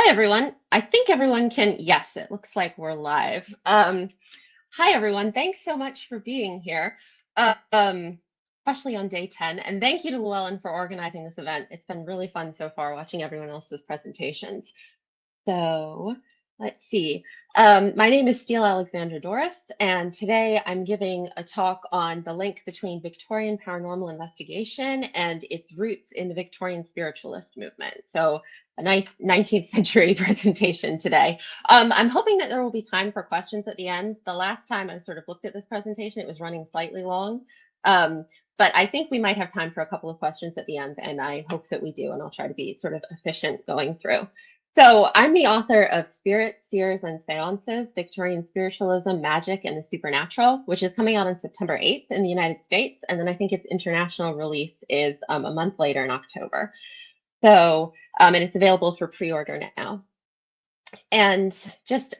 Hi, everyone. I think everyone can, yes, it looks like we're live. Hi, everyone. Thanks so much for being here, especially on day 10. And thank you to Llewellyn for organizing this event. It's been really fun so far watching everyone else's presentations. So let's see. My name is Steele Alexandra Douris, and today I'm giving a talk on the link between Victorian paranormal investigation and its roots in the Victorian spiritualist movement. So a nice 19th century presentation today. I'm hoping that there will be time for questions at the end. The last time I sort of looked at this presentation, it was running slightly long. But I think we might have time for a couple of questions at the end, and I hope that we do, and I'll try to be sort of efficient going through. So I'm the author of Spirit, Seers, and Seances, Victorian Spiritualism, Magic, and the Supernatural, which is coming out on September 8th in the United States. And then I think its international release is a month later in October. So, and it's available for pre-order now. And just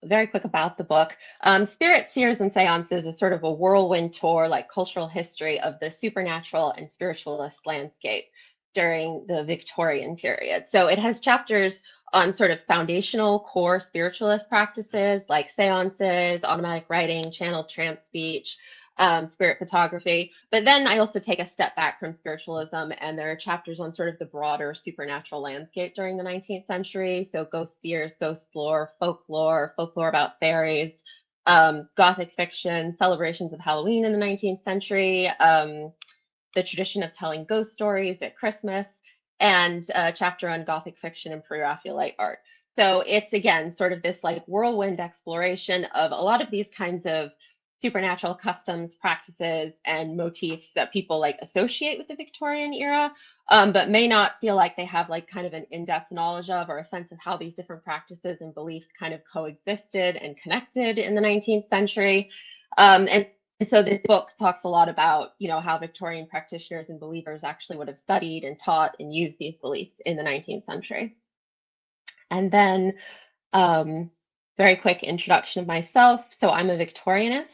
very quick about the book. Spirit, Seers, and Seances is sort of a whirlwind tour, like cultural history of the supernatural and spiritualist landscape during the Victorian period. So it has chapters on sort of foundational core spiritualist practices like seances, automatic writing, channeled trance speech, spirit photography. But then I also take a step back from spiritualism, and there are chapters on sort of the broader supernatural landscape during the 19th century. So ghost seers, ghost lore, folklore about fairies, Gothic fiction, celebrations of Halloween in the 19th century, the tradition of telling ghost stories at Christmas, and a chapter on Gothic fiction and pre-Raphaelite art. So it's, again, sort of this like whirlwind exploration of a lot of these kinds of supernatural customs, practices, and motifs that people like associate with the Victorian era, but may not feel like they have like kind of an in-depth knowledge of or a sense of how these different practices and beliefs kind of coexisted and connected in the 19th century. And so this book talks a lot about, how Victorian practitioners and believers actually would have studied and taught and used these beliefs in the 19th century. And then very quick introduction of myself. So I'm a Victorianist.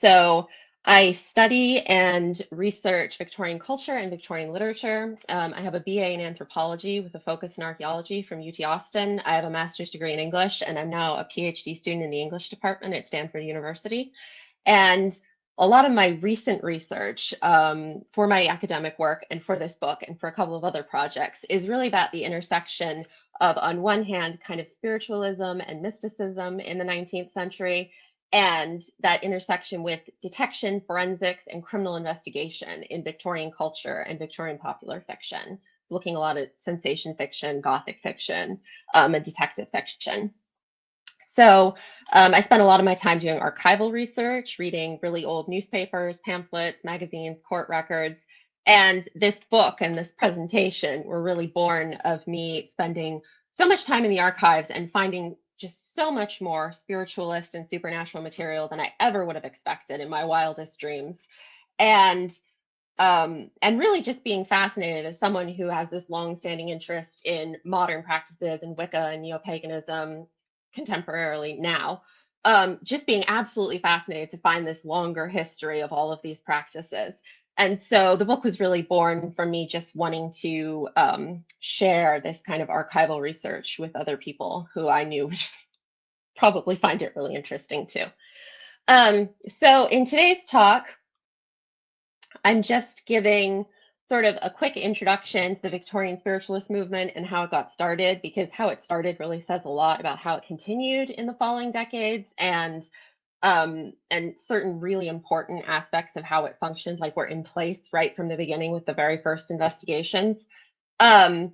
So I study and research Victorian culture and Victorian literature. I have a BA in anthropology with a focus in archaeology from UT Austin. I have a master's degree in English, and I'm now a PhD student in the English department at Stanford University. And a lot of my recent research for my academic work and for this book and for a couple of other projects is really about the intersection of, on one hand, kind of spiritualism and mysticism in the 19th century, and that intersection with detection, forensics, and criminal investigation in Victorian culture and Victorian popular fiction, looking a lot at sensation fiction, Gothic fiction, and detective fiction. So I spent a lot of my time doing archival research, reading really old newspapers, pamphlets, magazines, court records. And this book and this presentation were really born of me spending so much time in the archives and finding just so much more spiritualist and supernatural material than I ever would have expected in my wildest dreams. And really just being fascinated as someone who has this long-standing interest in modern practices and Wicca and neo-paganism contemporarily now, just being absolutely fascinated to find this longer history of all of these practices. And so the book was really born from me just wanting to share this kind of archival research with other people who I knew would probably find it really interesting too. So in today's talk, I'm just giving sort of a quick introduction to the Victorian spiritualist movement and how it got started, because how it started really says a lot about how it continued in the following decades, and certain really important aspects of how it functioned, like were in place right from the beginning with the very first investigations. And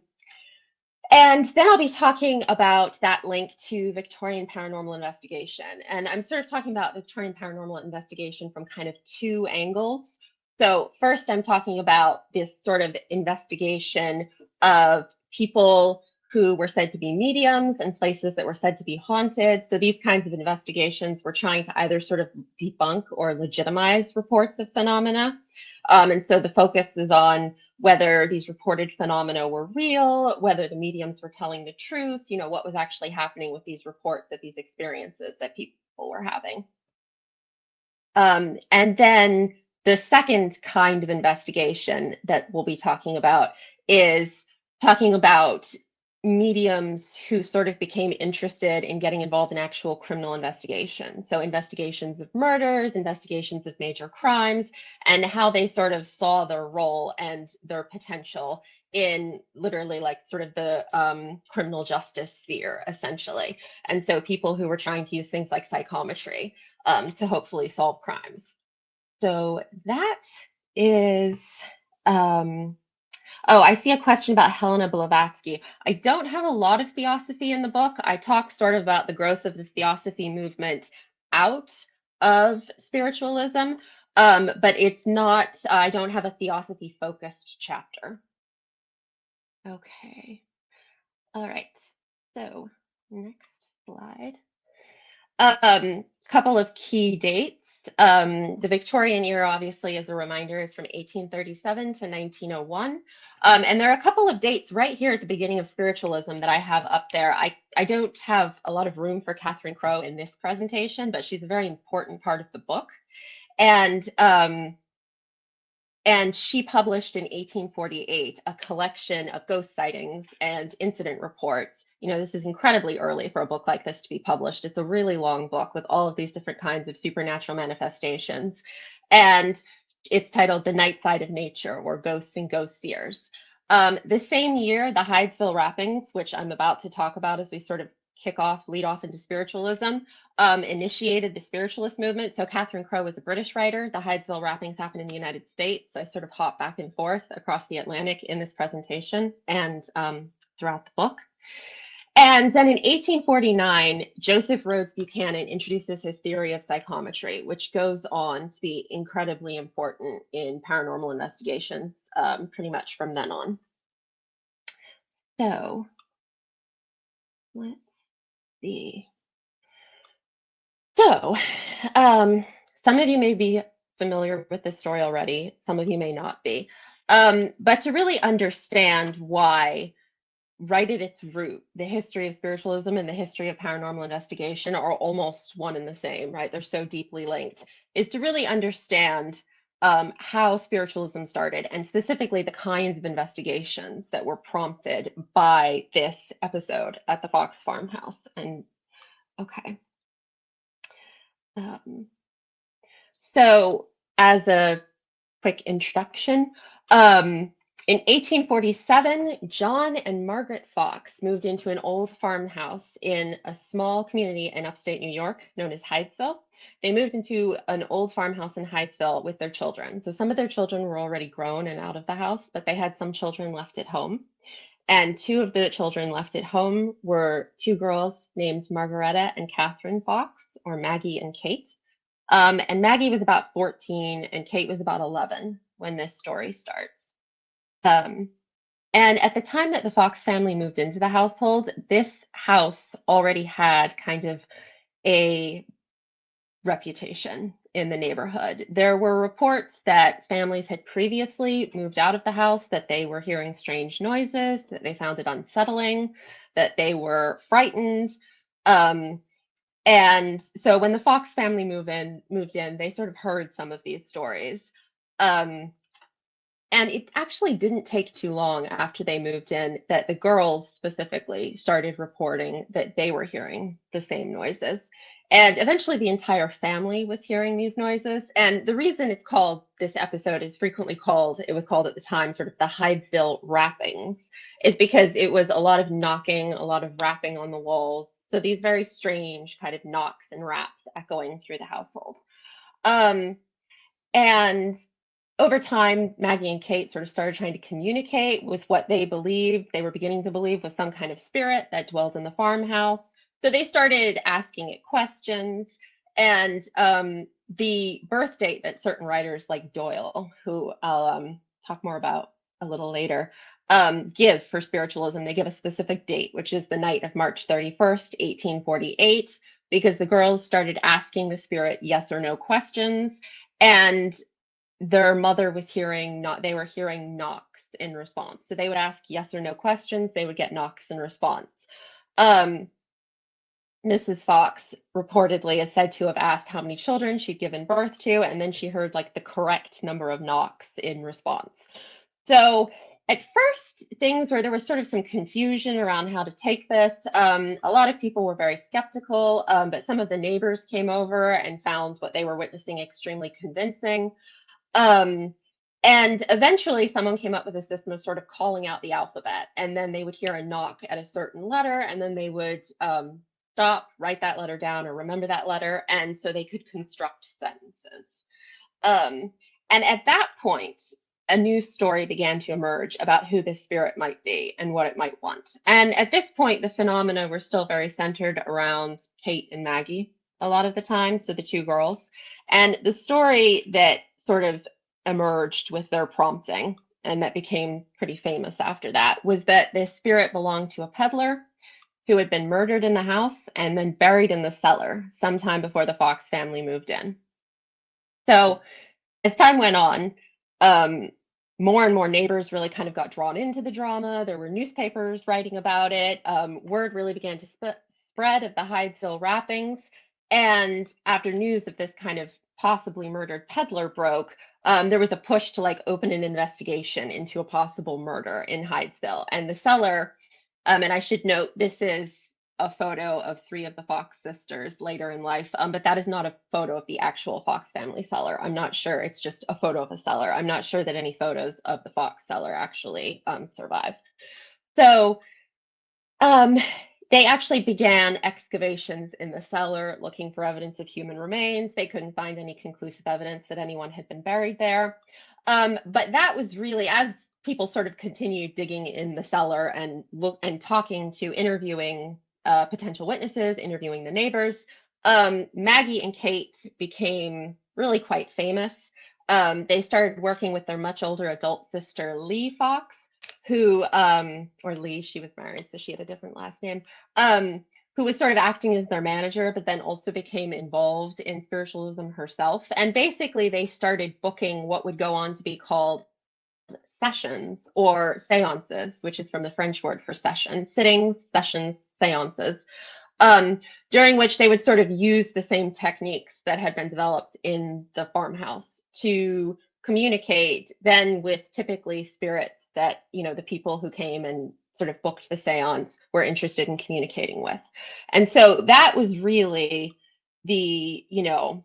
then I'll be talking about that link to Victorian paranormal investigation. And I'm sort of talking about Victorian paranormal investigation from kind of two angles. So first, I'm talking about this sort of investigation of people who were said to be mediums and places that were said to be haunted. So these kinds of investigations were trying to either sort of debunk or legitimize reports of phenomena. And so the focus is on whether these reported phenomena were real, whether the mediums were telling the truth, what was actually happening with these reports of these experiences that people were having. And then the second kind of investigation that we'll be talking about is talking about mediums who sort of became interested in getting involved in actual criminal investigations. So investigations of murders, investigations of major crimes, and how they sort of saw their role and their potential in literally like sort of the criminal justice sphere, essentially. And so people who were trying to use things like psychometry to hopefully solve crimes. So that is oh, I see a question about Helena Blavatsky. I don't have a lot of theosophy in the book. I talk sort of about the growth of the theosophy movement out of spiritualism, but it's not, I don't have a theosophy focused chapter. Okay. All right. So next slide. Couple of key dates. The Victorian era, obviously, as a reminder, is from 1837 to 1901. And there are a couple of dates right here at the beginning of spiritualism that I have up there. I don't have a lot of room for Catherine Crowe in this presentation, but she's a very important part of the book. And she published in 1848 a collection of ghost sightings and incident reports. You know, this is incredibly early for a book like this to be published. It's a really long book with all of these different kinds of supernatural manifestations. And it's titled The Night Side of Nature, or Ghosts and Ghost Seers. The same year, the Hydesville rappings, which I'm about to talk about as we sort of lead off into spiritualism, initiated the spiritualist movement. So Catherine Crowe was a British writer. The Hydesville rappings happened in the United States. I sort of hop back and forth across the Atlantic in this presentation and throughout the book. And then in 1849, Joseph Rhodes Buchanan introduces his theory of psychometry, which goes on to be incredibly important in paranormal investigations pretty much from then on. So let's see. So some of you may be familiar with this story already. Some of you may not be. But to really understand why, right at its root, the history of spiritualism and the history of paranormal investigation are almost one and the same, right? They're so deeply linked, is to really understand how spiritualism started, and specifically the kinds of investigations that were prompted by this episode at the Fox farmhouse. And okay. So as a quick introduction, in 1847, John and Margaret Fox moved into an old farmhouse in a small community in upstate New York known as Hydesville. They moved into an old farmhouse in Hydesville with their children. So some of their children were already grown and out of the house, but they had some children left at home. And two of the children left at home were two girls named Margaretta and Catherine Fox, or Maggie and Kate. And Maggie was about 14 and Kate was about 11 when this story starts. And at the time that the Fox family moved into the household, this house already had kind of a reputation in the neighborhood. There were reports that families had previously moved out of the house, that they were hearing strange noises, that they found it unsettling, that they were frightened. And so when the Fox family moved in, they sort of heard some of these stories. And it actually didn't take too long after they moved in that the girls specifically started reporting that they were hearing the same noises. And eventually the entire family was hearing these noises. And the reason it's called, this episode is frequently called, it was called at the time sort of the Hydesville rappings, is because it was a lot of knocking, a lot of rapping on the walls. So these very strange kind of knocks and raps echoing through the household. And over time, Maggie and Kate sort of started trying to communicate with what they believed, they were beginning to believe was some kind of spirit that dwelled in the farmhouse. So they started asking it questions. And the birth date that certain writers like Doyle, who I'll talk more about a little later, give for spiritualism, they give a specific date, which is the night of March 31st, 1848, because the girls started asking the spirit yes or no questions. And their mother was they were hearing knocks in response. So they would ask yes or no questions, they would get knocks in response. Mrs. Fox reportedly is said to have asked how many children she'd given birth to, and then she heard like the correct number of knocks in response. So at first, there was sort of some confusion around how to take this. A lot of people were very skeptical, but some of the neighbors came over and found what they were witnessing extremely convincing. Um, and eventually, someone came up with a system of sort of calling out the alphabet, and then they would hear a knock at a certain letter, and then they would stop, write that letter down, or remember that letter, and so they could construct sentences. Um, and at that point, a new story began to emerge about who this spirit might be and what it might want. And at this point, the phenomena were still very centered around Kate and Maggie a lot of the time, so the two girls. And the story that sort of emerged with their prompting, and that became pretty famous after that, was that this spirit belonged to a peddler who had been murdered in the house and then buried in the cellar sometime before the Fox family moved in. So as time went on, more and more neighbors really kind of got drawn into the drama. There were newspapers writing about it. Word really began to spread of the Hydesville rappings. And after news of this kind of possibly murdered peddler broke, there was a push to like open an investigation into a possible murder in Hydesville. And the cellar, and I should note, this is a photo of three of the Fox sisters later in life, but that is not a photo of the actual Fox family cellar. I'm not sure. It's just a photo of a cellar. I'm not sure that any photos of the Fox cellar actually survive. So they actually began excavations in the cellar looking for evidence of human remains. They couldn't find any conclusive evidence that anyone had been buried there. But that was really, as people sort of continued digging in the cellar and talking to, interviewing potential witnesses, interviewing the neighbors, Maggie and Kate became really quite famous. They started working with their much older adult sister, Lee Fox, who, or Lee, she was married, so she had a different last name, who was sort of acting as their manager, but then also became involved in spiritualism herself. And basically, they started booking what would go on to be called sessions or séances, which is from the French word for session, sittings, sessions, séances, during which they would sort of use the same techniques that had been developed in the farmhouse to communicate then with typically spirits that, you know, the people who came and sort of booked the séance were interested in communicating with. And so that was really the, you know,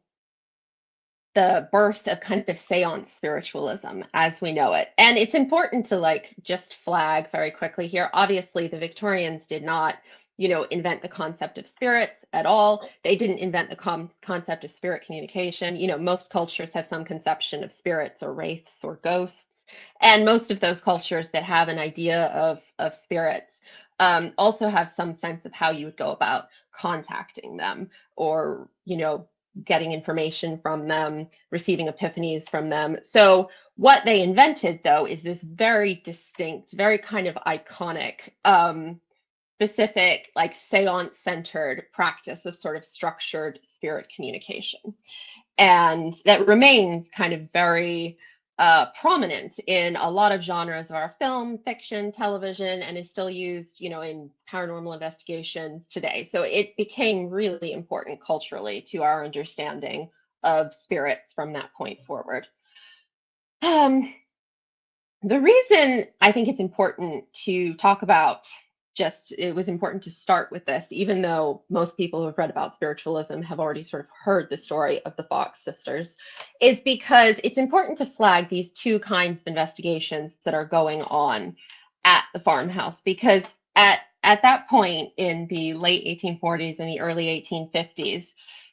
the birth of kind of séance spiritualism as we know it. And it's important to like just flag very quickly here. Obviously, the Victorians did not, you know, invent the concept of spirits at all. They didn't invent the concept of spirit communication. You know, most cultures have some conception of spirits or wraiths or ghosts. And most of those cultures that have an idea of spirits also have some sense of how you would go about contacting them, or, you know, getting information from them, receiving epiphanies from them. So what they invented, though, is this very distinct, very kind of iconic, specific, like seance-centered practice of sort of structured spirit communication. And that remains kind of very prominent in a lot of genres of our film, fiction, television, and is still used, you know, in paranormal investigations today. So it became really important culturally to our understanding of spirits from that point forward. The reason I think it's important to talk about, it was important to start with this, even though most people who have read about spiritualism have already sort of heard the story of the Fox sisters, is because it's important to flag these two kinds of investigations that are going on at the farmhouse. Because at that point in the late 1840s and the early 1850s,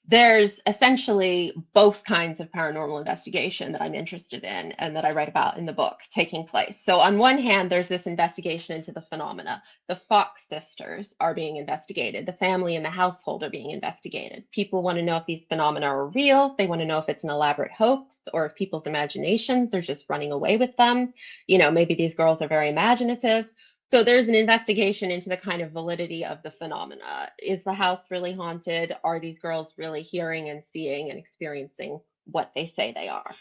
there's essentially both kinds of paranormal investigation that I'm interested in and that I write about in the book taking place. So on one hand, there's this investigation into the phenomena. The Fox sisters are being investigated. The family and the household are being investigated. People want to know if these phenomena are real. They want to know if it's an elaborate hoax or if people's imaginations are just running away with them. You know, maybe these girls are very imaginative. So there's an investigation into the kind of validity of the phenomena. Is the house really haunted? Are these girls really hearing and seeing and experiencing what they say they are?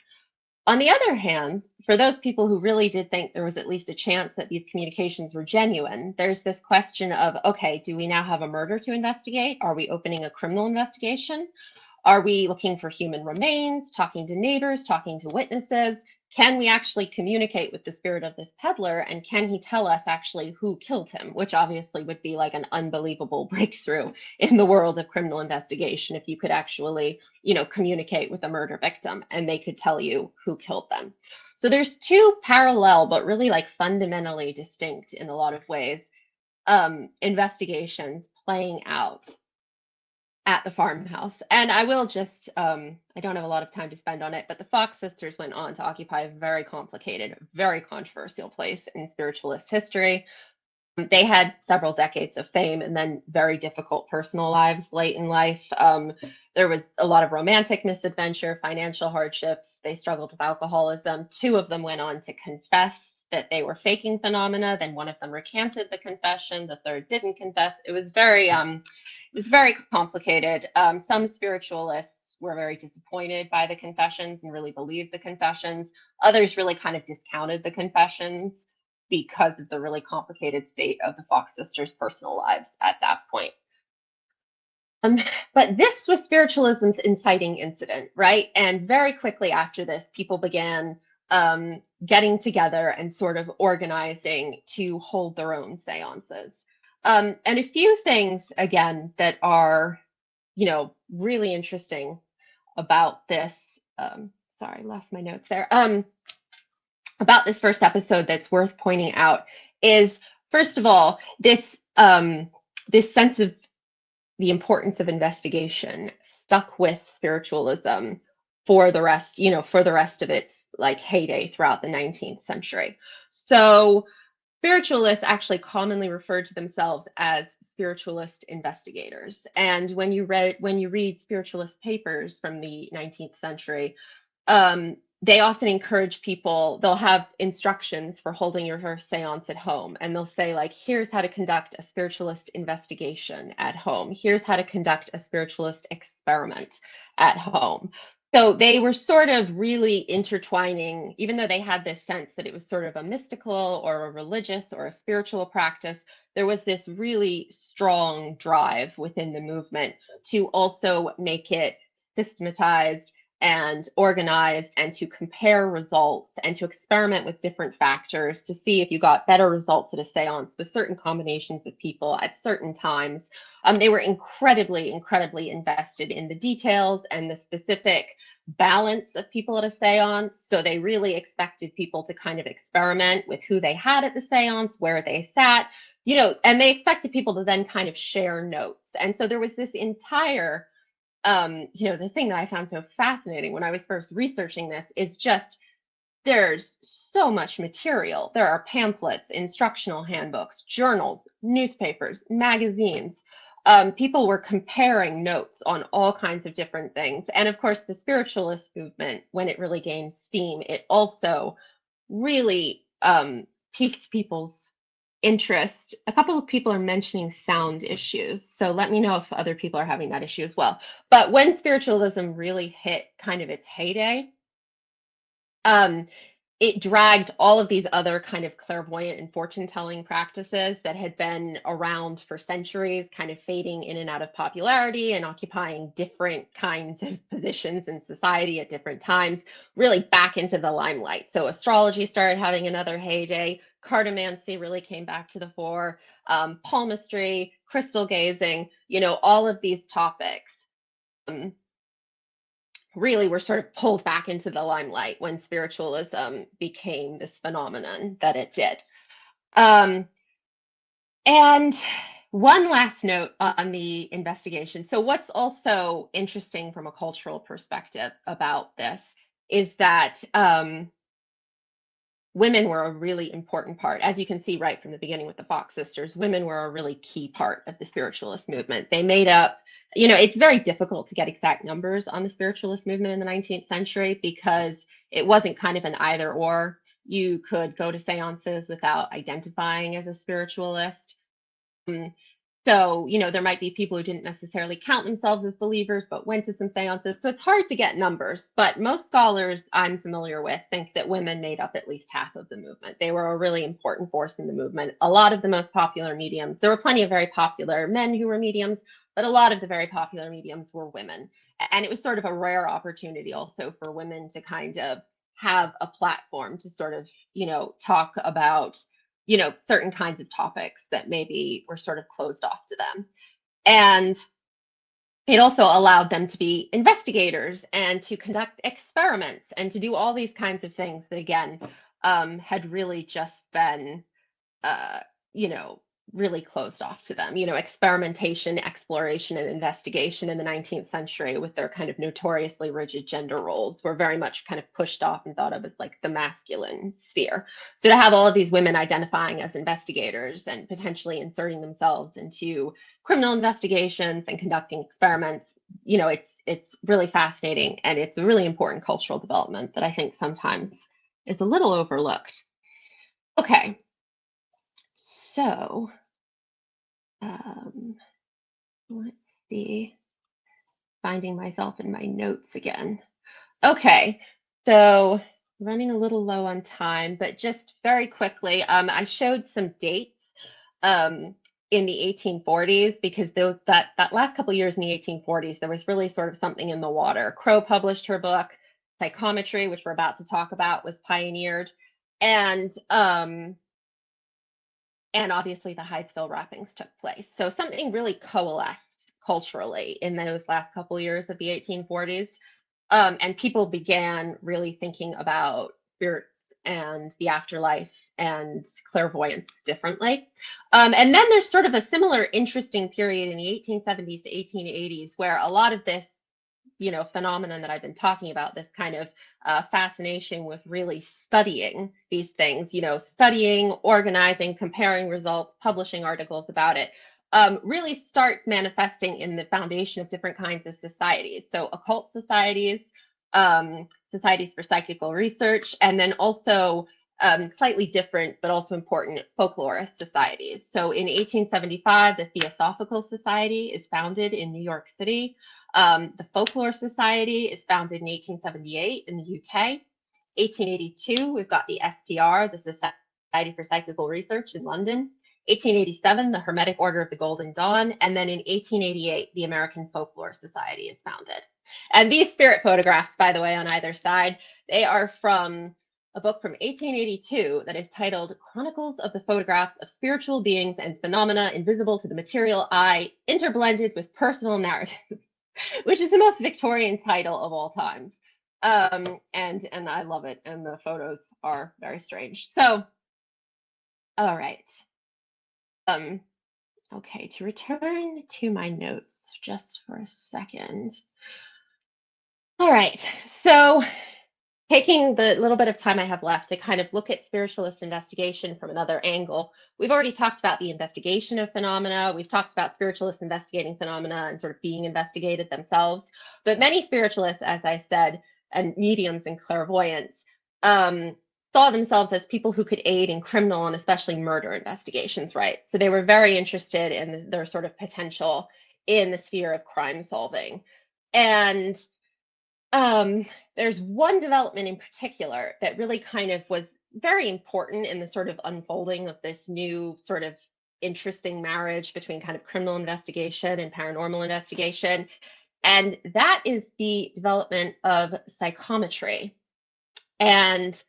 On the other hand, for those people who really did think there was at least a chance that these communications were genuine, there's this question of, okay, do we now have a murder to investigate? Are we opening a criminal investigation? Are we looking for human remains, talking to neighbors, talking to witnesses? can we actually communicate with the spirit of this peddler, and can he tell us actually who killed him, which obviously would be like an unbelievable breakthrough in the world of criminal investigation if you could actually, communicate with a murder victim and they could tell you who killed them. So there's two parallel but really like fundamentally distinct in a lot of ways investigations playing out at the farmhouse. And I will just, I don't have a lot of time to spend on it, but the Fox sisters went on to occupy a very complicated, very controversial place in spiritualist history. They had several decades of fame and then very difficult personal lives late in life. There was a lot of romantic misadventure, financial hardships. They struggled with alcoholism. Two of them went on to confess that they were faking phenomena. Then one of them recanted the confession. The third didn't confess. It was very complicated. Some spiritualists were very disappointed by the confessions and really believed the confessions. Others really kind of discounted the confessions because of the really complicated state of the Fox sisters' personal lives at that point. But this was spiritualism's inciting incident, right? And very quickly after this, people began getting together and sort of organizing to hold their own seances. And a few things, again, that are, really interesting about this. Sorry, lost my notes there. About this first episode that's worth pointing out is, first of all, this sense of the importance of investigation stuck with spiritualism for the rest of its like heyday throughout the 19th century. So spiritualists actually commonly referred to themselves as spiritualist investigators. And when you read spiritualist papers from the 19th century, they often encourage people, they'll have instructions for holding your first seance at home. And they'll say, like, here's how to conduct a spiritualist investigation at home. Here's how to conduct a spiritualist experiment at home. So they were sort of really intertwining, even though they had this sense that it was sort of a mystical or a religious or a spiritual practice, there was this really strong drive within the movement to also make it systematized and organized and to compare results and to experiment with different factors to see if you got better results at a seance with certain combinations of people at certain times. They were incredibly, incredibly invested in the details and the specific balance of people at a seance. So they really expected people to kind of experiment with who they had at the seance, where they sat, and they expected people to then kind of share notes. And so there was this entire the thing that I found so fascinating when I was first researching this is just there's so much material. There are pamphlets, instructional handbooks, journals, newspapers, magazines. People were comparing notes on all kinds of different things. And of course, the spiritualist movement, when it really gained steam, it also really piqued people's interest. A couple of people are mentioning sound issues, so let me know if other people are having that issue as well. But when spiritualism really hit kind of its heyday, it dragged all of these other kind of clairvoyant and fortune-telling practices that had been around for centuries, kind of fading in and out of popularity and occupying different kinds of positions in society at different times, really back into the limelight. So astrology started having another heyday. Cartomancy really came back to the fore. Palmistry, crystal gazing, all of these topics really were sort of pulled back into the limelight when spiritualism became this phenomenon that it did. And one last note on the investigation. So what's also interesting from a cultural perspective about this is that women were a really important part. As you can see right from the beginning with the Fox sisters, women were a really key part of the spiritualist movement. They made up, it's very difficult to get exact numbers on the spiritualist movement in the 19th century because it wasn't kind of an either or. You could go to seances without identifying as a spiritualist. So, there might be people who didn't necessarily count themselves as believers, but went to some seances. So it's hard to get numbers, but most scholars I'm familiar with think that women made up at least half of the movement. They were a really important force in the movement. A lot of the most popular mediums, there were plenty of very popular men who were mediums, but a lot of the very popular mediums were women. And it was sort of a rare opportunity also for women to kind of have a platform to sort of, talk about, certain kinds of topics that maybe were sort of closed off to them. And it also allowed them to be investigators and to conduct experiments and to do all these kinds of things that, again, had really just been, uh, you know, really closed off to them. Experimentation, exploration, and investigation in the 19th century, with their kind of notoriously rigid gender roles, were very much kind of pushed off and thought of as like the masculine sphere. So to have all of these women identifying as investigators and potentially inserting themselves into criminal investigations and conducting experiments, it's really fascinating, and it's a really important cultural development that I think sometimes is a little overlooked. Okay. So, let's see, finding myself in my notes again. Okay, so running a little low on time, but just very quickly, I showed some dates in the 1840s, because that last couple of years in the 1840s, there was really sort of something in the water. Crow published her book, Psychometry, which we're about to talk about, was pioneered, and obviously the Hydesville rappings took place. So something really coalesced culturally in those last couple of years of the 1840s. And people began really thinking about spirits and the afterlife and clairvoyance differently. And then there's sort of a similar interesting period in the 1870s to 1880s, where a lot of this phenomenon that I've been talking about, this kind of fascination with really studying these things, studying, organizing, comparing results, publishing articles about it, really starts manifesting in the foundation of different kinds of societies. So occult societies, societies for psychical research, and then also slightly different but also important folklorist societies. So in 1875, the Theosophical Society is founded in New York City. The Folklore Society is founded in 1878 in the UK. 1882, we've got the SPR, the Society for Psychical Research in London. 1887, the Hermetic Order of the Golden Dawn. And then in 1888, the American Folklore Society is founded. And these spirit photographs, by the way, on either side, they are from a book from 1882 that is titled Chronicles of the Photographs of Spiritual Beings and Phenomena Invisible to the Material Eye, Interblended with Personal Narrative, which is the most Victorian title of all times. And I love it. And the photos are very strange. So, all right. Okay, to return to my notes just for a second. All right, so taking the little bit of time I have left to kind of look at spiritualist investigation from another angle. We've already talked about the investigation of phenomena. We've talked about spiritualists investigating phenomena and sort of being investigated themselves. But many spiritualists, as I said, and mediums and clairvoyants, saw themselves as people who could aid in criminal and especially murder investigations, right? So they were very interested in their sort of potential in the sphere of crime solving. And there's one development in particular that really kind of was very important in the sort of unfolding of this new sort of interesting marriage between kind of criminal investigation and paranormal investigation. And that is the development of psychometry. And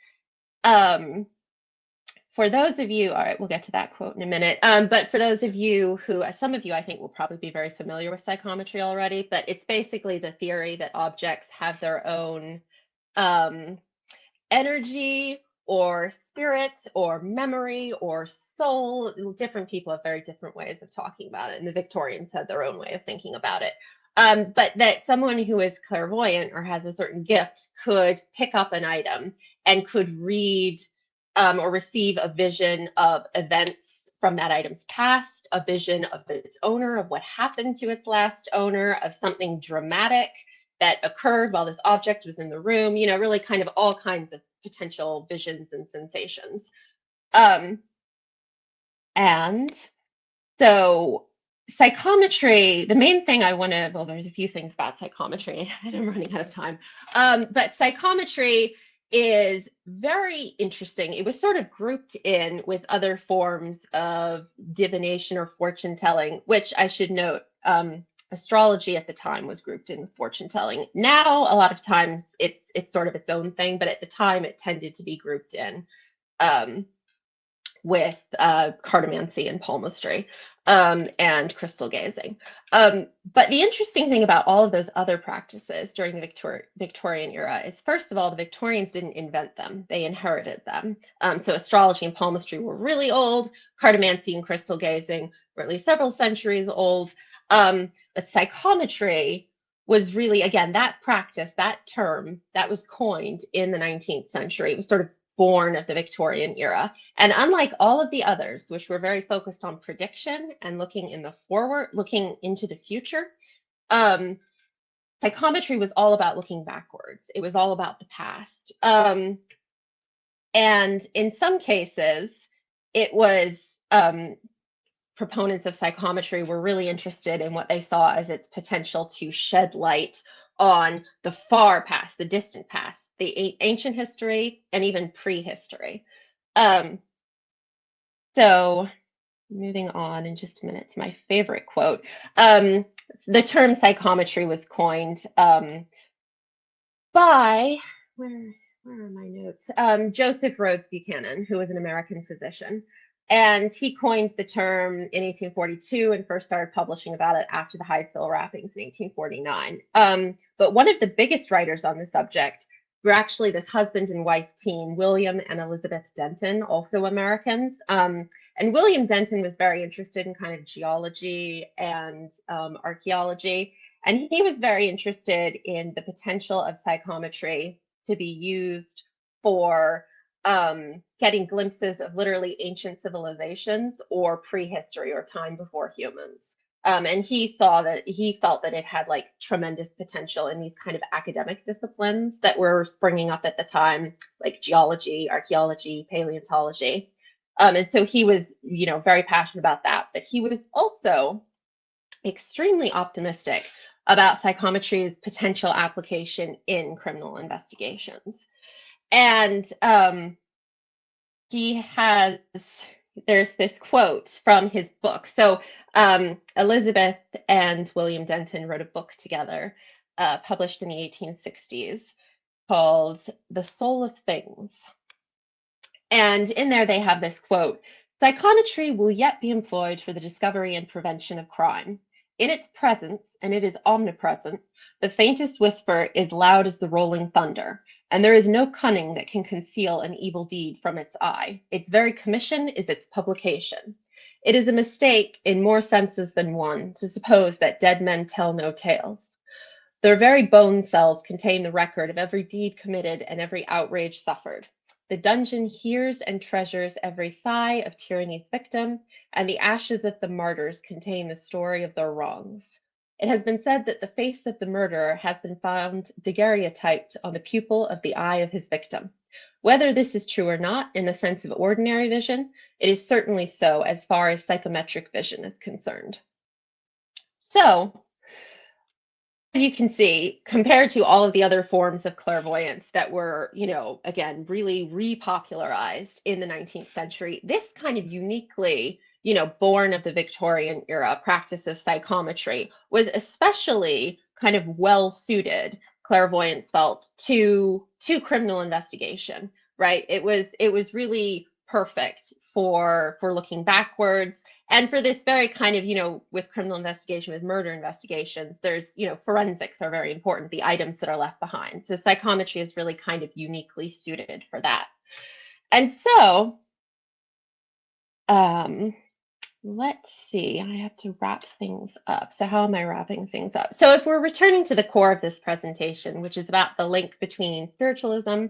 for those of you, all right, we'll get to that quote in a minute. But for those of you who, some of you I think will probably be very familiar with psychometry already, but it's basically the theory that objects have their own energy or spirit or memory or soul. Different people have very different ways of talking about it, and the Victorians had their own way of thinking about it. But that someone who is clairvoyant or has a certain gift could pick up an item and could read or receive a vision of events from that item's past, a vision of its owner, of what happened to its last owner, of something dramatic that occurred while this object was in the room, really kind of all kinds of potential visions and sensations. And so psychometry, the main thing I want to, well, there's a few things about psychometry, and I'm running out of time. But psychometry is very interesting. It was sort of grouped in with other forms of divination or fortune telling, which I should note, Astrology at the time was grouped in with fortune telling. Now, a lot of times it's sort of its own thing, but at the time it tended to be grouped in um, with cartomancy and palmistry and crystal gazing. But the interesting thing about all of those other practices during the Victorian era is, first of all, the Victorians didn't invent them, they inherited them. So astrology and palmistry were really old, cartomancy and crystal gazing were at least several centuries old. But psychometry was really, again, that practice, that term, that was coined in the 19th century. It was sort of born of the Victorian era. And unlike all of the others, which were very focused on prediction and looking in the forward, looking into the future, psychometry was all about looking backwards. It was all about the past. And in some cases, it was proponents of psychometry were really interested in what they saw as its potential to shed light on the far past, the distant past, the ancient history, and even prehistory. So moving on in just a minute to my favorite quote. The term psychometry was coined by, where are my notes? Joseph Rhodes Buchanan, who was an American physician. And he coined the term in 1842 and first started publishing about it after the Hydesville rappings in 1849. But one of the biggest writers on the subject were actually this husband and wife team, William and Elizabeth Denton, also Americans. And William Denton was very interested in kind of geology and archaeology. And he was very interested in the potential of psychometry to be used for getting glimpses of literally ancient civilizations or prehistory or time before humans. And he felt that it had like tremendous potential in these kind of academic disciplines that were springing up at the time, like geology, archaeology, paleontology. And so he was, very passionate about that. But he was also extremely optimistic about psychometry's potential application in criminal investigations. And there's this quote from his book. So Elizabeth and William Denton wrote a book together, published in the 1860s, called The Soul of Things. And in there they have this quote: "Psychometry will yet be employed for the discovery and prevention of crime. In its presence, and it is omnipresent, the faintest whisper is loud as the rolling thunder, and there is no cunning that can conceal an evil deed from its eye. Its very commission is its publication. It is a mistake in more senses than one to suppose that dead men tell no tales. Their very bone cells contain the record of every deed committed and every outrage suffered. The dungeon hears and treasures every sigh of tyranny's victim, and the ashes of the martyrs contain the story of their wrongs. It has been said that the face of the murderer has been found daguerreotyped on the pupil of the eye of his victim. Whether this is true or not in the sense of ordinary vision, it is certainly so as far as psychometric vision is concerned." So, as you can see, compared to all of the other forms of clairvoyance that were, again, really repopularized in the 19th century, this kind of uniquely, born of the Victorian era practice of psychometry was especially kind of well suited, clairvoyance felt, to criminal investigation, right? It was really perfect for looking backwards. And for this very kind of, with criminal investigation, with murder investigations, there's, forensics are very important, the items that are left behind. So psychometry is really kind of uniquely suited for that. And so, let's see, I have to wrap things up. So how am I wrapping things up? So if we're returning to the core of this presentation, which is about the link between spiritualism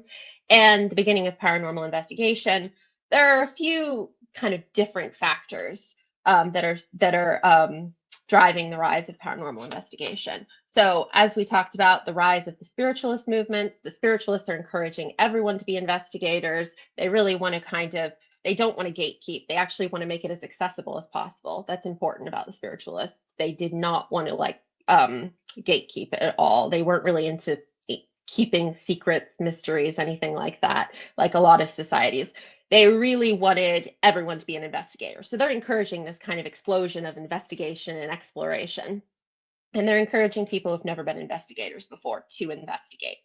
and the beginning of paranormal investigation, there are a few kind of different factors that are driving the rise of paranormal investigation. So as we talked about, the rise of the spiritualist movements, the spiritualists are encouraging everyone to be investigators. They really want to they don't want to gatekeep. They actually want to make it as accessible as possible. That's important about the spiritualists. They did not want to gatekeep it at all. They weren't really into keeping secrets, mysteries, anything like that, like a lot of societies. They really wanted everyone to be an investigator. So they're encouraging this kind of explosion of investigation and exploration. And they're encouraging people who've never been investigators before to investigate.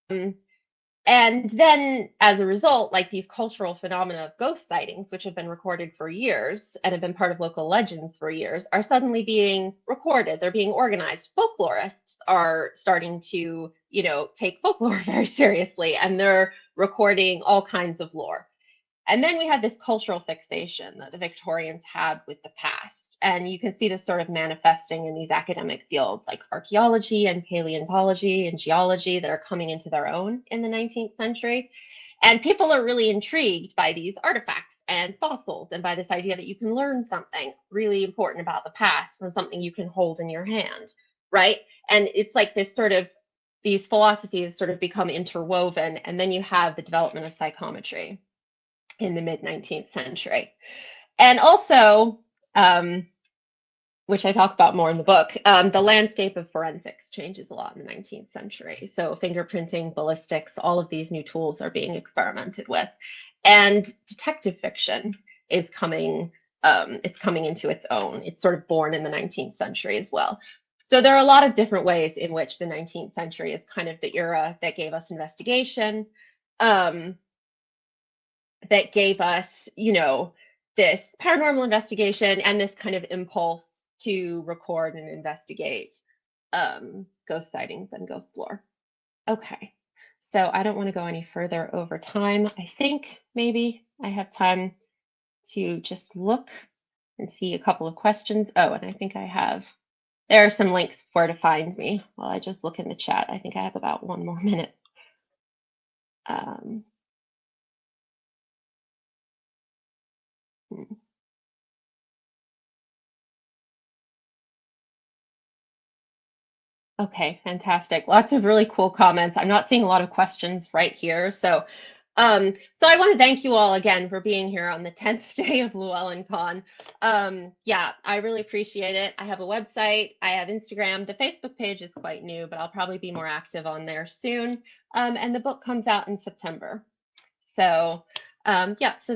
And then as a result, like these cultural phenomena of ghost sightings, which have been recorded for years and have been part of local legends for years, are suddenly being recorded. They're being organized. Folklorists are starting to, take folklore very seriously, and they're recording all kinds of lore. And then we had this cultural fixation that the Victorians had with the past. And you can see this sort of manifesting in these academic fields like archaeology and paleontology and geology that are coming into their own in the 19th century. And people are really intrigued by these artifacts and fossils and by this idea that you can learn something really important about the past from something you can hold in your hand, right? And it's like this sort of, these philosophies sort of become interwoven. And then you have the development of psychometry in the mid-19th century. And also, which I talk about more in the book, the landscape of forensics changes a lot in the 19th century. So fingerprinting, ballistics, all of these new tools are being experimented with. And detective fiction is coming, it's coming into its own. It's sort of born in the 19th century as well. So there are a lot of different ways in which the 19th century is kind of the era that gave us investigation, that gave us, this paranormal investigation and this kind of impulse to record and investigate ghost sightings and ghost lore. Okay, so I don't want to go any further over time. I think maybe I have time to just look and see a couple of questions. Oh, and I think there are some links for where to find me while I just look in the chat. I think I have about one more minute. Okay, fantastic. Lots of really cool comments. I'm not seeing a lot of questions right here. So I want to thank you all again for being here on the 10th day of LlewellynCon. Yeah, I really appreciate it. I have a website, I have Instagram. The Facebook page is quite new, but I'll probably be more active on there soon. And the book comes out in September. So yeah, so thank